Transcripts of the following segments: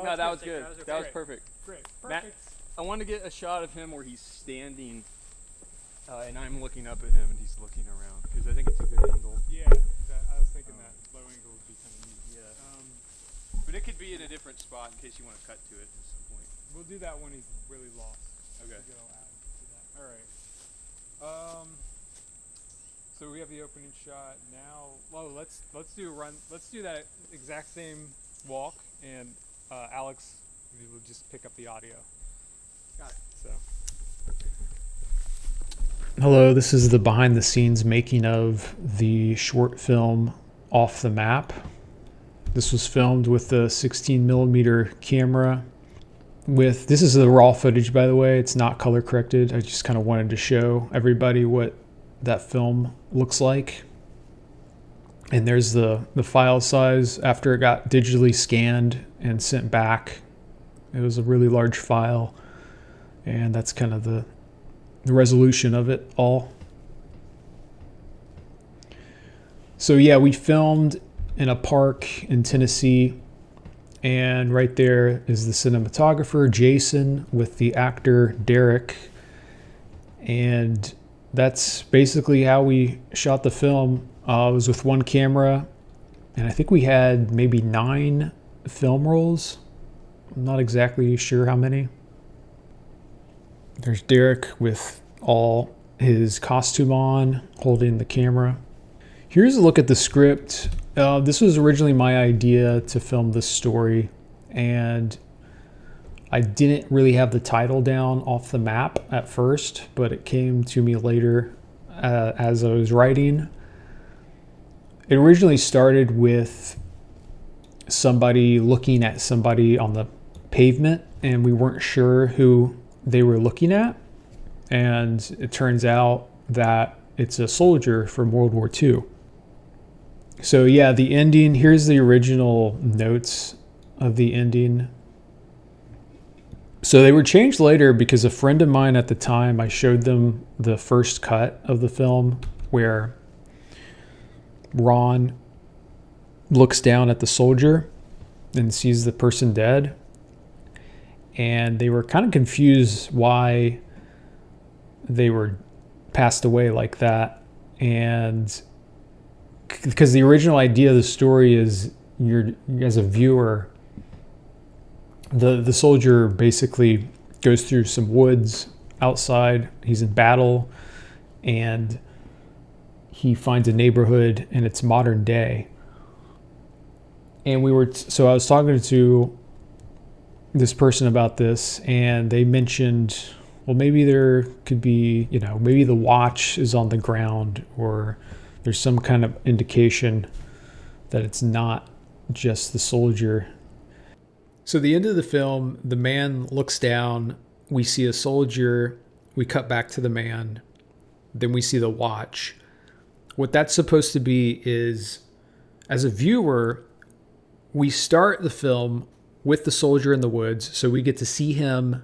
No, that was good. That was perfect. Great. Matt, Perfect. I want to get a shot of him where he's standing, and I'm looking up at him and he's looking around because I think it's a good angle. Yeah, I was thinking that low angle would be kind of neat. Yeah. But it could be in a different spot in case you want to cut to it at some point. We'll do that when he's really lost. Okay. All right. So we have the opening shot now. Well, let's do a run. Let's do that exact same walk, and Alex, we will just pick up the audio. Got it. So. Hello, this is the behind the scenes making of the short film Off the Map. This was filmed with a 16mm camera. This is the raw footage, by the way. It's not color corrected. I just kind of wanted to show everybody what that film looks like. And there's the file size after it got digitally scanned and sent back. It was a really large file, and that's kind of the resolution of it all. So yeah, we filmed in a park in Tennessee, and right there is the cinematographer Jason with the actor Derek, and that's basically how we shot the film. It was with one camera, and I think we had maybe 9 film rolls. I'm not exactly sure how many. There's Derek with all his costume on, holding the camera. Here's a look at the script. This was originally my idea to film this story, and I didn't really have the title down off the map at first, but it came to me later as I was writing. It originally started with somebody looking at somebody on the pavement, and we weren't sure who they were looking at. And it turns out that it's a soldier from World War II. So yeah, the ending, here's the original notes of the ending. So they were changed later because a friend of mine at the time, I showed them the first cut of the film where Ron looks down at the soldier and sees the person dead. And they were kind of confused why they were passed away like that. And because the original idea of the story is you're, as a viewer, the soldier basically goes through some woods outside. He's in battle, and he finds a neighborhood, and it's modern day. And so I was talking to this person about this, and they mentioned, well, maybe there could be, maybe the watch is on the ground, or there's some kind of indication that it's not just the soldier. So the end of the film, the man looks down, we see a soldier, we cut back to the man, then we see the watch. What that's supposed to be is, as a viewer, we start the film with the soldier in the woods, so we get to see him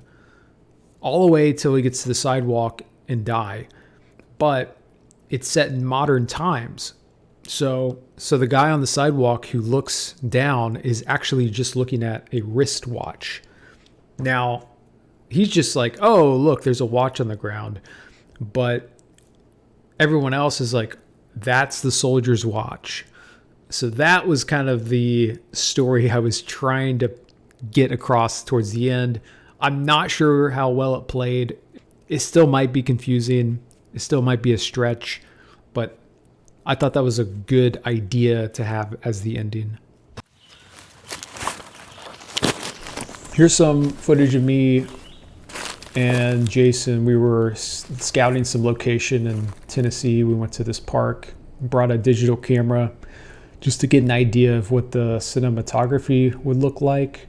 all the way till he gets to the sidewalk and die. But it's set in modern times. So the guy on the sidewalk who looks down is actually just looking at a wristwatch. Now, he's just like, oh, look, there's a watch on the ground. But everyone else is like, that's the soldier's watch. So that was kind of the story I was trying to get across towards the end. I'm not sure how well it played. It still might be confusing. It still might be a stretch, but I thought that was a good idea to have as the ending. Here's some footage of me and Jason. We were scouting some location in Tennessee. We went to this park, brought a digital camera just to get an idea of what the cinematography would look like.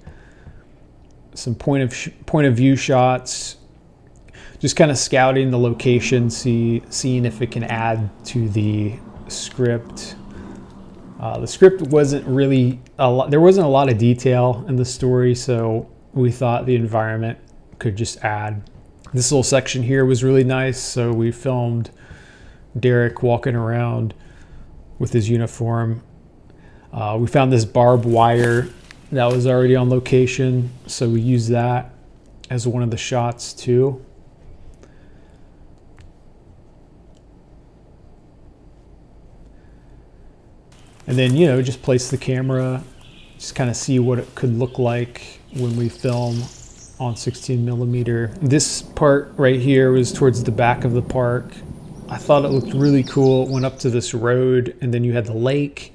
Some point of view shots, just kind of scouting the location, seeing if it can add to the script. The script wasn't really there wasn't a lot of detail in the story, so we thought the environment could just add. This little section here was really nice, so we filmed Derek walking around with his uniform. We found this barbed wire that was already on location, so we used that as one of the shots too. And then, you know, just place the camera, just kind of see what it could look like when we film on 16 millimeter. This part right here was towards the back of the park. I thought it looked really cool. It went up to this road and then you had the lake.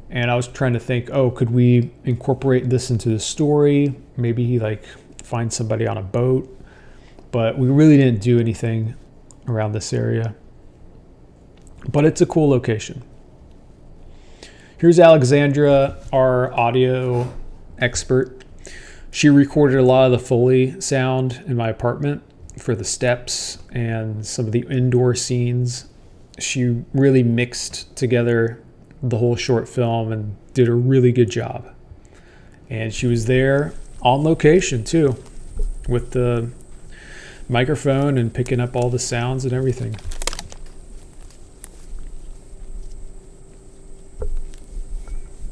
And I was trying to think, oh, could we incorporate this into the story? Maybe like find somebody on a boat. But we really didn't do anything around this area. But it's a cool location. Here's Alexandra, our audio expert. She recorded a lot of the Foley sound in my apartment for the steps and some of the indoor scenes. She really mixed together the whole short film and did a really good job. And she was there on location too, with the microphone and picking up all the sounds and everything.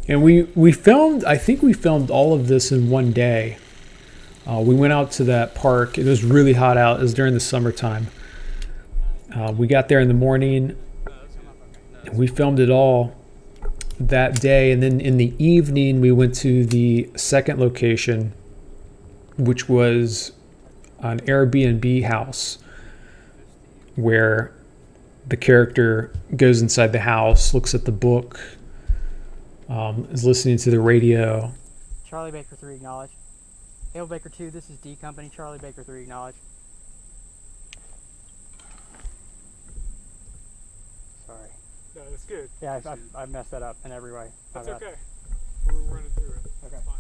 And we filmed, I think we filmed all of this in one day. We went out to that park. It was really hot out. It was during the summertime. We got there in the morning and we filmed it all that day. And then in the evening, we went to the second location, which was an Airbnb house where the character goes inside the house, looks at the book, is listening to the radio. Charlie Baker 3 acknowledge. Hail Baker 2, this is D Company. Charlie Baker 3 acknowledge. Sorry. No, that's good. Yeah, I messed that up in every way. That's My bad. okay. We're running through it. Okay. It's fine.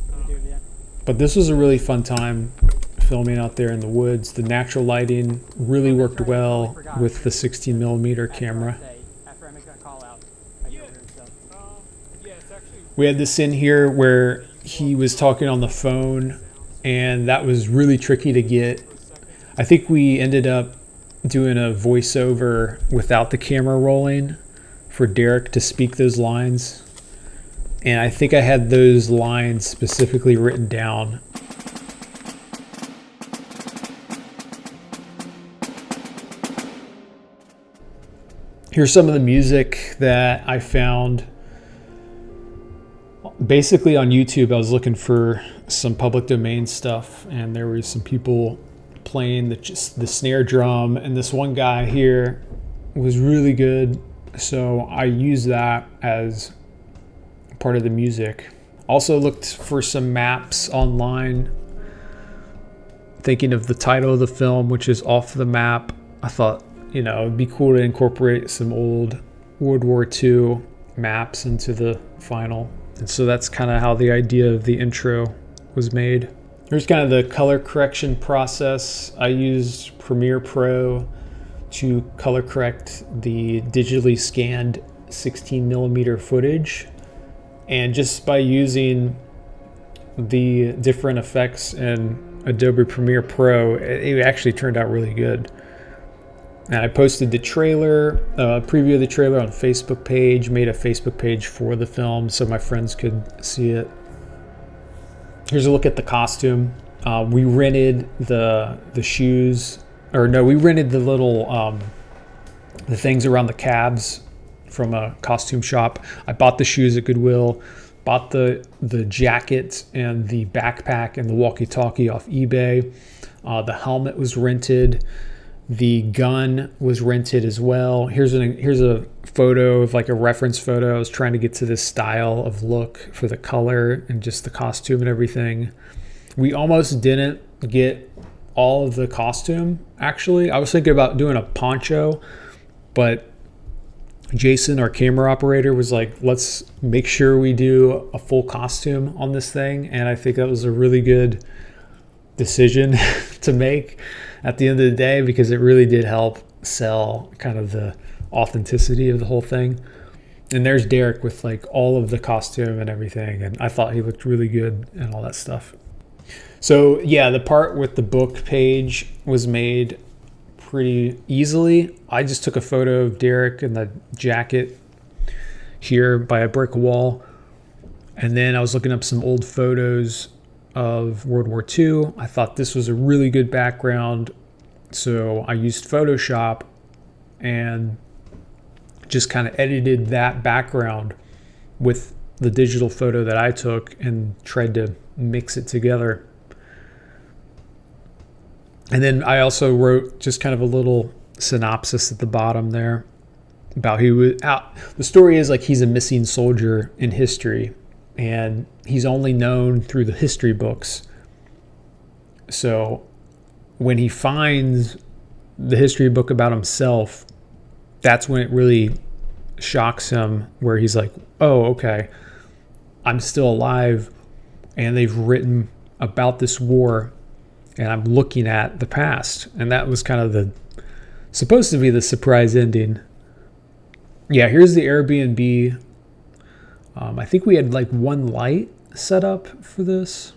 Can we do it again? But this was a really fun time filming out there in the woods. The natural lighting really worked well with the 16 millimeter camera. After I make that call out, I go over and stuff. Yeah, it's actually. We had this in here where he was talking on the phone, and that was really tricky to get. I think we ended up doing a voiceover without the camera rolling for Derek to speak those lines. And I think I had those lines specifically written down. Here's some of the music that I found. Basically on YouTube, I was looking for some public domain stuff, and there were some people playing the snare drum, and this one guy here was really good, so I used that as part of the music. Also looked for some maps online, thinking of the title of the film, which is Off the Map. I thought, you know, it'd be cool to incorporate some old World War II maps into the final. And so that's kind of how the idea of the intro was made. Here's kind of the color correction process. I used Premiere Pro to color correct the digitally scanned 16 millimeter footage. And just by using the different effects in Adobe Premiere Pro, it actually turned out really good. And I posted the trailer, preview of the trailer on Facebook page, made a Facebook page for the film so my friends could see it. Here's a look at the costume. We rented the shoes, or no, we rented the little, the things around the cabs from a costume shop. I bought the shoes at Goodwill, bought the jacket and the backpack and the walkie-talkie off eBay. The helmet was rented. The gun was rented as well. Here's a photo of like a reference photo. I was trying to get to this style of look for the color and just the costume and everything. We almost didn't get all of the costume, actually. I was thinking about doing a poncho, but Jason, our camera operator, was like, let's make sure we do a full costume on this thing. And I think that was a really good decision to make at the end of the day, because it really did help sell kind of the authenticity of the whole thing. And there's Derek with like all of the costume and everything, and I thought he looked really good and all that stuff. So yeah, the part with the book page was made pretty easily. I just took a photo of Derek in the jacket here by a brick wall, And then I was looking up some old photos of World War II. I thought this was a really good background. So I used Photoshop and just kind of edited that background with the digital photo that I took and tried to mix it together. And then I also wrote just kind of a little synopsis at the bottom there about he was out. The story is like he's a missing soldier in history, and he's only known through the history books. So when he finds the history book about himself, that's when it really shocks him, where he's like, oh, okay, I'm still alive, and they've written about this war, and I'm looking at the past. And that was kind of supposed to be the surprise ending. Yeah, here's the Airbnb. I think we had like one light set up for this.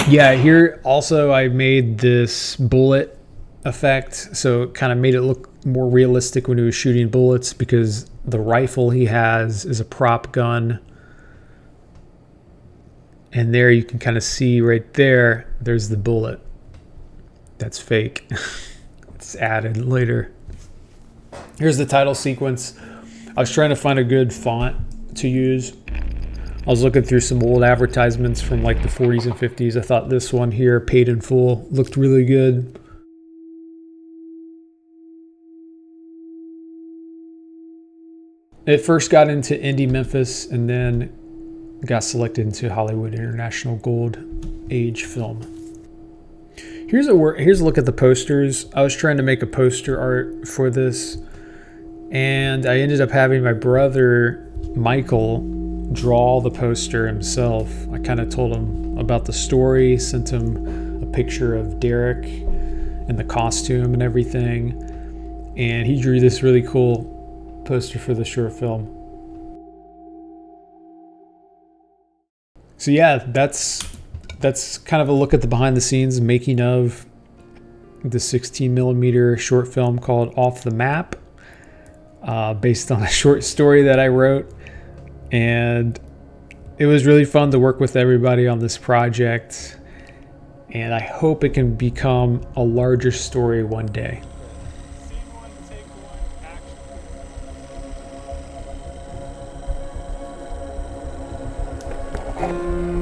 Yeah, here also I made this bullet effect, so it kind of made it look more realistic when he was shooting bullets, because the rifle he has is a prop gun. And there you can kind of see right there, there's the bullet. That's fake. It's added later. Here's the title sequence. I was trying to find a good font to use. I was looking through some old advertisements from like the 40s and 50s. I thought this one here, Paid in Full, looked really good. It first got into indie Memphis and then got selected into Hollywood International Gold Age film. Here's a look at the posters. I was trying to make a poster art for this, and I ended up having my brother Michael draw the poster himself. I kind of told him about the story, sent him a picture of Derek and the costume and everything, and he drew this really cool poster for the short film. So yeah, that's kind of a look at the behind the scenes making of the 16mm short film called Off the Map, based on a short story that I wrote. And it was really fun to work with everybody on this project, and I hope it can become a larger story one day. Scene one, take one, action.